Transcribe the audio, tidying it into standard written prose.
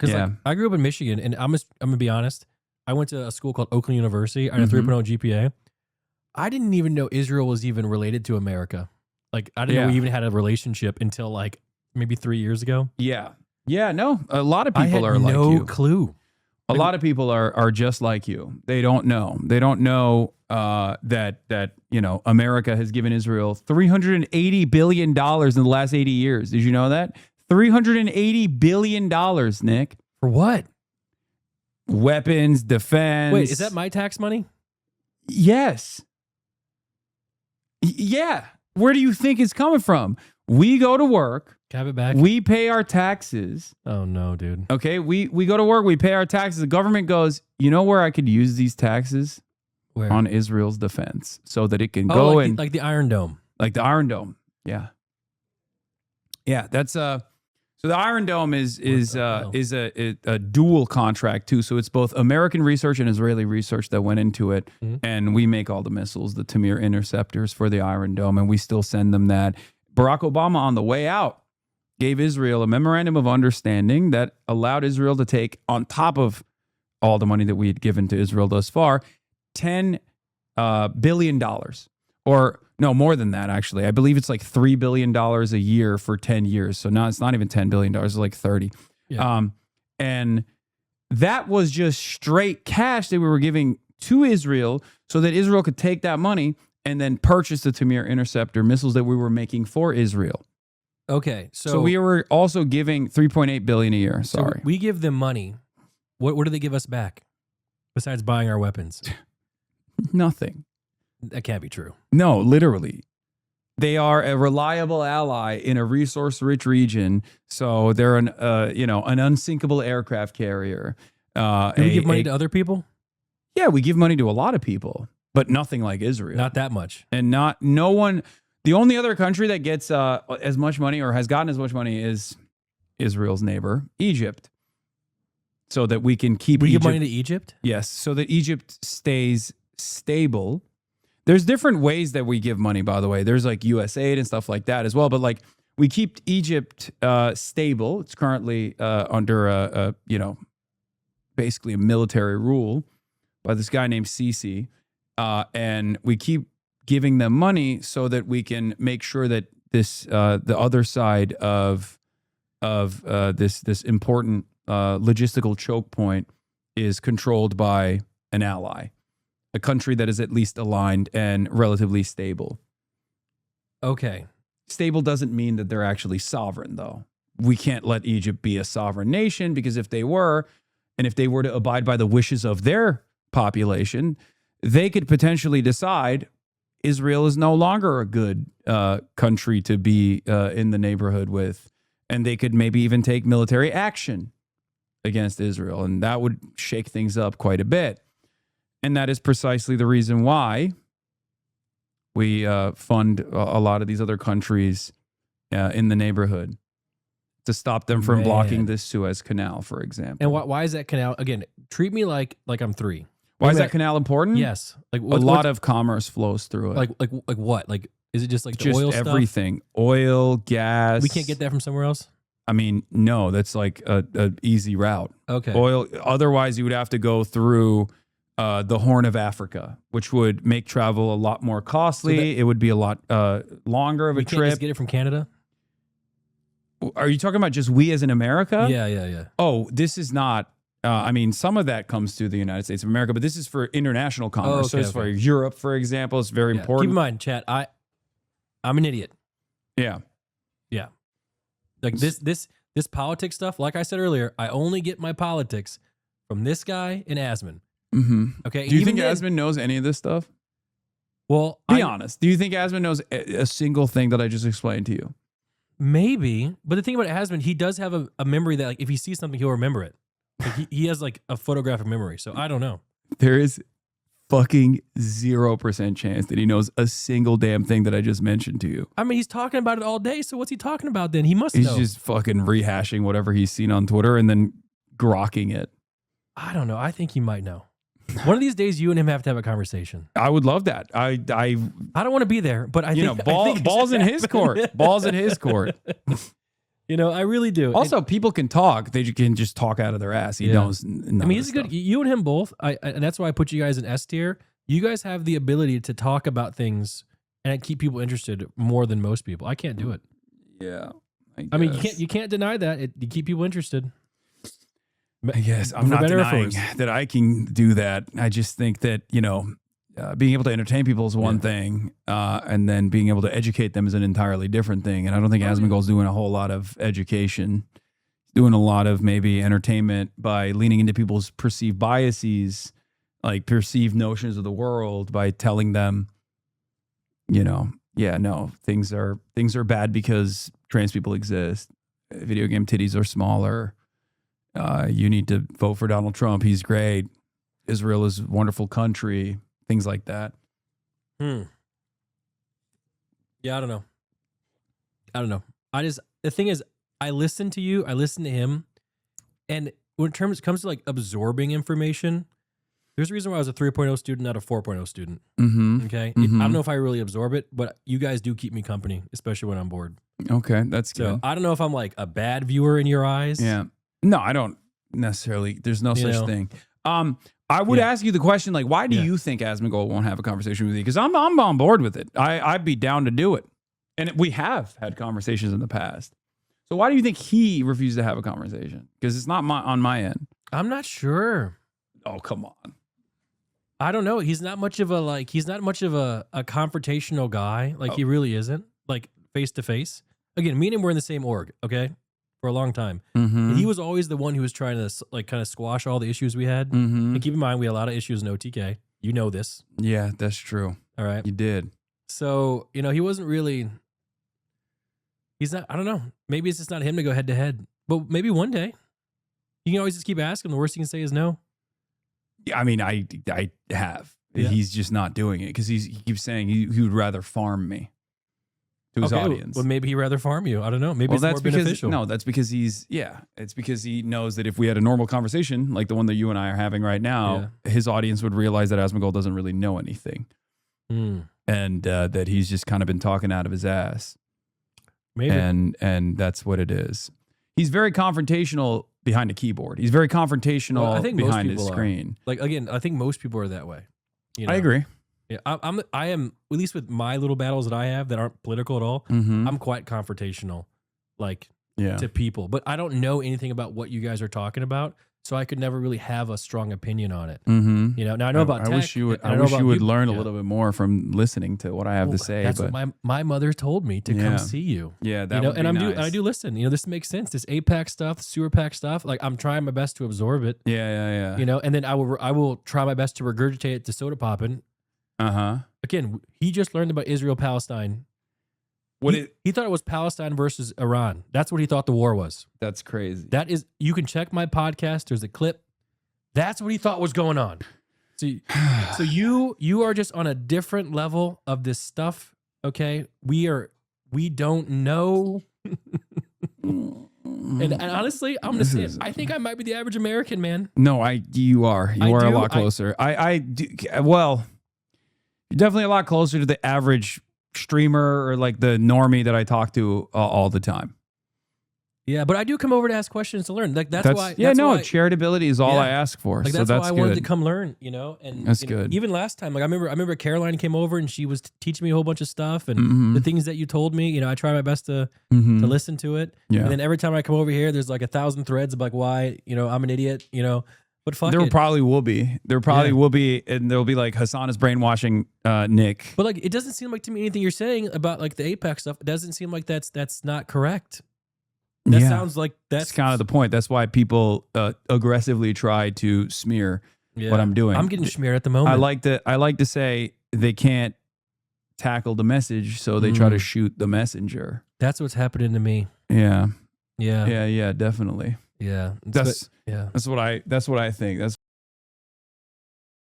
Because like, I grew up in Michigan, and I'm gonna be honest. I went to a school called Oakland University. I had a 3.0 GPA. I didn't even know Israel was even related to America. Like, I didn't know we even had a relationship until like maybe 3 years ago. Yeah. Yeah, no. A lot of people are like you. No clue. A lot of people are just like you. They don't know. They don't know that you know, America has given Israel $380 billion in the last 80 years. Did you know that? $380 billion, Nick. For what? Weapons, defense. Wait, is that my tax money? Yes. Yeah. Where do you think it's coming from? We go to work. Can I have it back? We pay our taxes. Oh, no, dude. Okay. We go to work. We pay our taxes. The government goes, you know where I could use these taxes? Where? On Israel's defense so that it can go like like the Iron Dome. Like the Iron Dome. Yeah. Yeah. That's so the Iron Dome is a dual contract too. So it's both American research and Israeli research that went into it. And we make all the missiles, the Tamir interceptors for the Iron Dome, and we still send them that. Barack Obama on the way out gave Israel a memorandum of understanding that allowed Israel to take, on top of all the money that we had given to Israel thus far, $10 billion, or no, more than that, actually. I believe it's like $3 billion a year for 10 years. So now it's not even $10 billion, it's like 30. Yeah. And that was just straight cash that we were giving to Israel so that Israel could take that money and then purchase the Tamir interceptor missiles that we were making for Israel. Okay. So we were also giving $3.8 billion a year. Sorry. So we give them money. What do they give us back besides buying our weapons? Nothing. That can't be true. No, literally. They are a reliable ally in a resource-rich region. So they're an unsinkable aircraft carrier. Do we give money to other people? Yeah, we give money to a lot of people, but nothing like Israel. Not that much. And no one. The only other country that gets as much money or has gotten as much money is Israel's neighbor, Egypt. So that we can keep. We give money to Egypt? Yes, so that Egypt stays stable. There's different ways that we give money, by the way. There's like u.s.a and stuff like that as well. But like we keep Egypt stable. It's currently under basically a military rule by this guy named Sisi. And we keep giving them money so that we can make sure that this the other side of this important logistical choke point is controlled by an ally. A country that is at least aligned and relatively stable. Okay. Stable doesn't mean that they're actually sovereign, though. We can't let Egypt be a sovereign nation because if they were, and if they were to abide by the wishes of their population, they could potentially decide Israel is no longer a good country to be in the neighborhood with. And they could maybe even take military action against Israel. And that would shake things up quite a bit. And that is precisely the reason why we fund a lot of these other countries in the neighborhood to stop them from blocking the Suez Canal, for example. And why is that canal? Again, treat me like I'm 3. Why is that canal important? Yes, like a lot of commerce flows through it. Like what? Like is it just like the oil stuff? Everything, oil, gas. We can't get that from somewhere else. I mean, no, that's like a easy route. Okay. Oil. Otherwise, you would have to go through the Horn of Africa, which would make travel a lot more costly. It would be a lot longer of a trip. Can't just get it from Canada? Are you talking about just we as in America? Yeah. Oh, this is not. I mean, some of that comes to the United States of America, but this is for international commerce. So it's for Europe, for example. It's very important. Keep in mind, chat, I'm an idiot. Yeah. Like this politics stuff, like I said earlier, I only get my politics from this guy and Asmon. Mm-hmm. Okay. Do you think Asmon knows any of this stuff? Well, be honest. Do you think Asmon knows a single thing that I just explained to you? Maybe, but the thing about Hassan, he does have a memory that, like, if he sees something, he'll remember it. Like he has like a photographic memory. So I don't know. There is fucking 0% chance that he knows a single damn thing that I just mentioned to you. I mean, he's talking about it all day. So what's he talking about then? He must know. He's just fucking rehashing whatever he's seen on Twitter and then grokking it. I don't know. I think he might know. One of these days, you and him have to have a conversation. I would love that. I don't want to be there, but I think balls in his court. Balls in his court. You know, I really do. Also, people can talk. They can just talk out of their ass. He knows. I mean, he's good. You and him both. And that's why I put you guys in S tier. You guys have the ability to talk about things and keep people interested more than most people. I can't do it. Yeah. I mean, you can't deny that. You keep people interested. I guess I'm not denying that I can do that. I just think that, you know, being able to entertain people is one thing, and then being able to educate them is an entirely different thing. And I don't think Asmongold's doing a whole lot of education. Doing a lot of maybe entertainment by leaning into people's perceived biases, like perceived notions of the world, by telling them, you know, yeah, no, things are bad because trans people exist. Video game titties are smaller. You need to vote for Donald Trump. He's great. Israel is a wonderful country. Things like that. Yeah, I don't know. The thing is, I listen to you, I listen to him, and when it comes to like absorbing information, there's a reason why I was a 3.0 student, not a 4.0 student. Okay? I don't know if I really absorb it, but you guys do keep me company, especially when I'm bored. Okay, that's good. So I don't know if I'm like a bad viewer in your eyes. Yeah. No, I don't necessarily. There's no such thing. I would ask you the question, like, why do you think Asmongold won't have a conversation with you? Because I'm on board with it. I'd be down to do it. And we have had conversations in the past. So why do you think he refused to have a conversation? Because it's not on my end. I'm not sure. Oh, come on. I don't know. He's not much of a confrontational guy. Like he really isn't. Like face to face. Again, me and him were in the same org, okay? For a long time. And he was always the one who was trying to like kind of squash all the issues we had. And keep in mind, we had a lot of issues in OTK. You know this. Yeah, that's true. All right. You did. So, you know, he wasn't really, he's not, I don't know. Maybe it's just not him to go head to head. But maybe one day. You can always just keep asking. The worst you can say is no. Yeah, I mean, I have. Yeah. He's just not doing it because he keeps saying he would rather farm me to his audience. Well, maybe he'd rather farm you. I don't know. Maybe it's more beneficial. No, that's because it's because he knows that if we had a normal conversation like the one that you and I are having right now, his audience would realize that Asmongold doesn't really know anything. And that he's just kind of been talking out of his ass. Maybe. And that's what it is. He's very confrontational behind a keyboard. He's very confrontational behind his screen. Like, again, I think most people are that way. You know? I agree. Yeah, I am, at least with my little battles that I have that aren't political at all, I'm quite confrontational, like, to people. But I don't know anything about what you guys are talking about, so I could never really have a strong opinion on it. You know, now I know about tech. I wish you would learn a little bit more from listening to what I have to say. That's what my mother told me to come see you. Yeah, that would be nice. I do listen. You know, this makes sense. This APAC stuff, sewer pack stuff. Like, I'm trying my best to absorb it. Yeah. You know, and then I will try my best to regurgitate it to Soda Poppin'. Again, he just learned about Israel Palestine. He thought it was Palestine versus Iran. That's what he thought the war was. That's crazy. That is, you can check my podcast. There's a clip. That's what he thought was going on. So you are just on a different level of this stuff. Okay, we don't know. And honestly, I'm gonna say, I think I might be the average American, man. No, you are a lot closer. I do. Well, you're definitely a lot closer to the average streamer or like the normie that I talk to all the time. Yeah, but I do come over to ask questions to learn. Like that's why. Charitability is all I ask for. Like, so that's why I wanted to come learn. You know, and that's good. Even last time, like I remember Caroline came over and she was teaching me a whole bunch of stuff and the things that you told me. You know, I try my best to listen to it. Yeah. And then every time I come over here, there's like 1,000 threads of like why I'm an idiot. You know. But fuck there probably will be. There probably will be, and there'll be like Hasan is brainwashing Nick. But like, it doesn't seem like to me anything you're saying about like the Apex stuff. It doesn't seem like that's not correct. That sounds like that's kind of the point. That's why people aggressively try to smear what I'm doing. I'm getting smeared at the moment. I like to say they can't tackle the message, so they try to shoot the messenger. That's what's happening to me. Yeah, definitely. Yeah. Yeah, that's what I think. That's